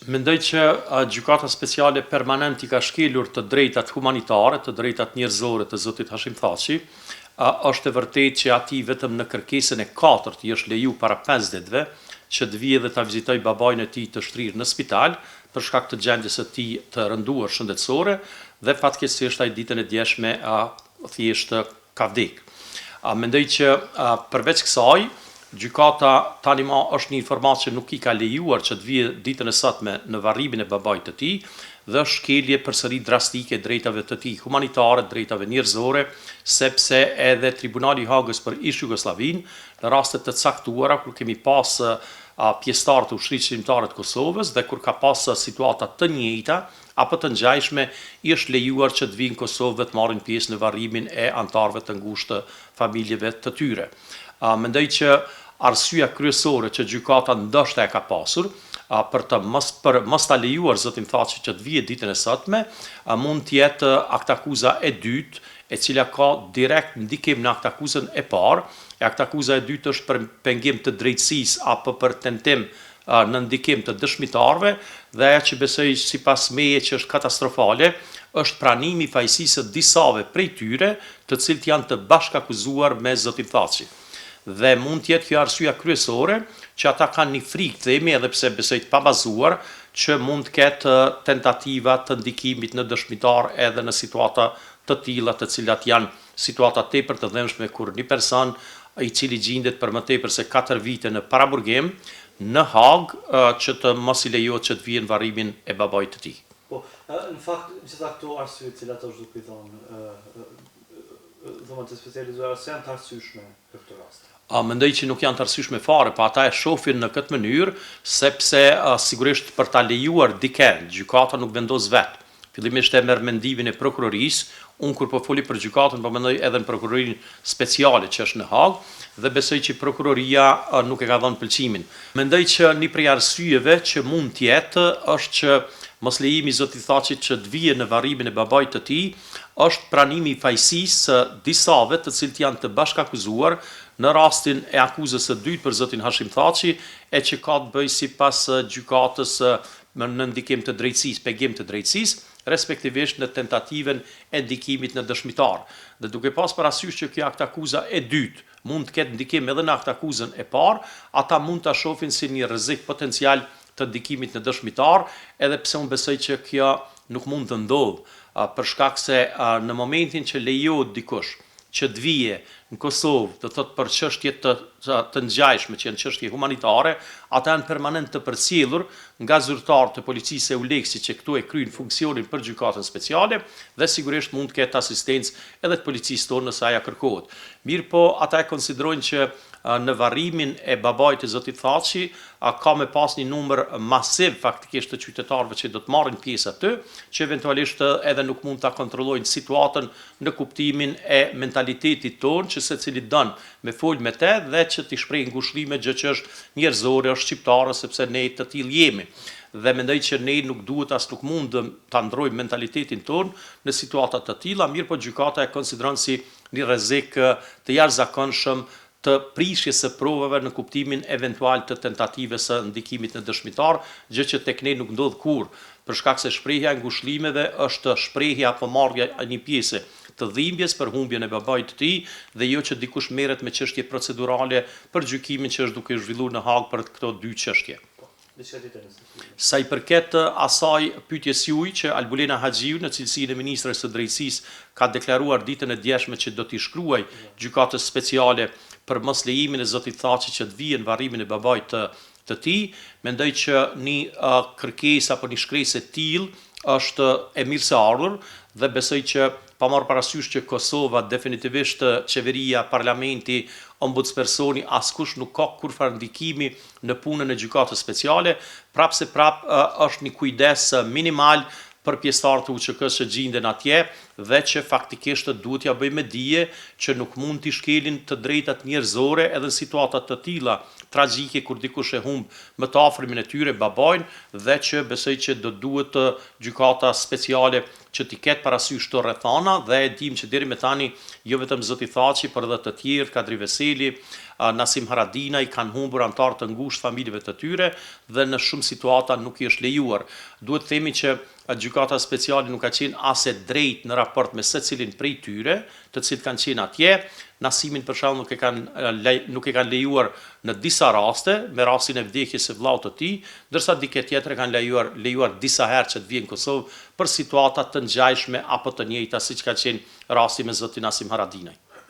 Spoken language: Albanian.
Mendoj që gjykata speciale permanent I ka shkelur të drejtat humanitare, të drejtat njerëzore të zotit Hashim Thaçi. Është e vërtetë që ati vetëm në kërkesën e 4 I është leju para 5 ditëve që të vijë dhe ta vizitoj babain e tij të shtrirë në spital për shkak të gjendjes së tij të rënduar shëndetësore dhe fatkeqësisht ai ditën e djeshme thjesht ka vdek. Mendoj që përveç kësaj gjykata tani më është një informatë që nuk I ka lejuar që të vijë ditën e sotme në varrimin e babait të tij dhe shkelje përsëri drastike drejtave të tij humanitare, drejtave njerëzore, sepse edhe Tribunali I Hagës për ish Jugoslavinë në raste të caktuara kur kemi pas pjesëtar të ushtrisë shqiptare të Kosovës dhe kur ka pas situata të njëjta apo të ngjashme I është lejuar që të vinë në Kosovë dhe të marrin pjesë në varrimin e antarëve të ngushtë të familjeve të tyre. Mendoj që arsyeja kryesore që gjykata ndoshta e ka pasur për mos ta lejuar zotin Thaçi që të vijë ditën e sotme, mund të jetë aktakuza e dytë, e cila ka direkt ndikim në aktakuzën e parë. Aktakuza e dytë është për pengim të drejtësisë apo për tentim në ndikim të dëshmitarëve dhe ajo që besoj sipas meje që është katastrofale është pranimi I fajësisë së disave prej tyre, të cilët janë të bashkakuzuar me zotin Thaçi. Dhe mund të jetë kjo arsyeja kryesore që ata kanë një frikë, themi edhe pse besoj të pabazuar, që mund të ketë tentativa të ndikimit në dëshmitar edhe në situata të tilla të cilat janë situata tepër të dhëmshme kur një person I cili gjendet për më tepër se 4 vite në paraburgim në Hagë që të mos I lejohet që të vijë në varrimin e babait të tij. Po, në fakt, gjitha këto arsye të cilat është duke I thonë, dhomët e specializuara se janë të arsyeshme për këtë rast. Mendoj që nuk janë të arsyeshme fare, pa ata e shohin në këtë mënyrë, sepse sigurisht për ta lejuar dikën, gjykata nuk vendos vetë. Fillimisht e merr mendimin e prokurorisë, unë kur po foli për gjykatën, po mendoj edhe në prokurorinë speciale që është në Hagë dhe besoj që prokuroria nuk e ka dhënë pëlqimin. Mendoj që një prej arsyeve që mund të jetë është që mos lejimi I zotit Thaçit që të vijë në varrimin e babait të tij është pranimi I fajësisë së disave të cilët janë të bashkakuzuar në rastin e akuzës së dytë për zotin Hashim Thaçi e që ka të bëjë sipas gjykatës në ndikim të drejtësisë, pengim të drejtësisë, respektivisht në tentativën e ndikimit në dëshmitar. Dhe duke pas parasysh që kjo aktakuza e dytë mund të ketë ndikim edhe në aktakuzën e parë, ata mund ta shohin si një rrezik potencial të ndikimit në dëshmitar, edhe pse unë besoj që kjo nuk mund të ndodhë për shkak se në momentin që lejohet dikush që të vijë në Kosovë, do thotë për çështje të ngjashme që janë çështje humanitare, ata janë permanent të përcjellur nga zyrtarët e policisë e Uleksit që këtu e kryejnë funksionin për gjykatën speciale dhe sigurisht mund të ketë asistencë edhe të policisë tonë nëse ajo kërkohet. Mirë po, ata e konsiderojnë që në varrimin e babait të zotit Thaçi ka me pas një numër masiv faktikisht të qytetarëve që do të marrin pjesë aty, që eventualisht edhe nuk mund ta kontrollojnë situatën në kuptimin e mentalitetit tonë që secili don me fol me te dhe që t'i shprehë ngushëllime gjë që është njerëzore, është shqiptare sepse ne të tillë jemi. Dhe mendoj që ne nuk duhet as nuk mund ta ndrojmë mentalitetin tonë në situata të tilla, mirë po gjykata e konsideron si një rrezik të jashtëzakonshëm të prishjes së provave në kuptimin eventual të tentativës së ndikimit në dëshmitar, gjë që tek ne nuk ndodh kurrë, për shkak se shprehja e ngushëllimeve është shprehja apo marrja e një pjese të dhimbjes për humbjen e babait të tij dhe jo që dikush merret me çështje procedurale për gjykimin që është duke zhvilluar në Hagë për këto dy çështje. Sa I përket asaj pyetjes juaj që Albulena Haxhiu në cilësinë e ministres së drejtësisë ka deklaruar ditën e djeshme që do t'i shkruaj gjykatës speciale për mos lejimin e zotit Thaçi që të vijë në varrimin e babait të tij, mendoj që një kërkesë apo një shkresë e tillë është e mirëseardhur dhe besoj që pa marrë parasysh që Kosova definitivisht qeveria, parlamenti, ombudspersoni, askush nuk ka kurfar ndikimi në punën e gjykatës speciale, prapse është një kujdes minimal për pjesëtarët e UÇK-s që gjenden atje dhe që faktikisht duhet ja bëjmë dije që nuk mund t'i shkelin të drejtat njerëzore edhe në situatat të tilla tragjike kur dikush e humb më të afërmin e tyre babain dhe që besoj që do duhet gjykata speciale që t'i ketë parasysh të rrethana dhe e dim që deri me tani jo vetëm zoti Thaçi, por edhe të tjerë, Kadri Veseli, Nasim Haradinaj kanë humbur anëtar të ngushtë familjeve të tyre dhe në shumë situata nuk i është lejuar. Duhet themi që gjykata speciale nuk ka qenë as e drejt në raport me secilin prej tyre, të cilët kanë qenë atje. Nasimin për shembull nuk e kanë lejuar në disa raste, me rastin e vdekjes së vllaut të tij, ndërsa dikë tjetër kanë lejuar disa herë që të vijë në Kosovë për situata të ngjashme apo të njëjta siç ka qenë rasti me zotin Nasim Haradinaj.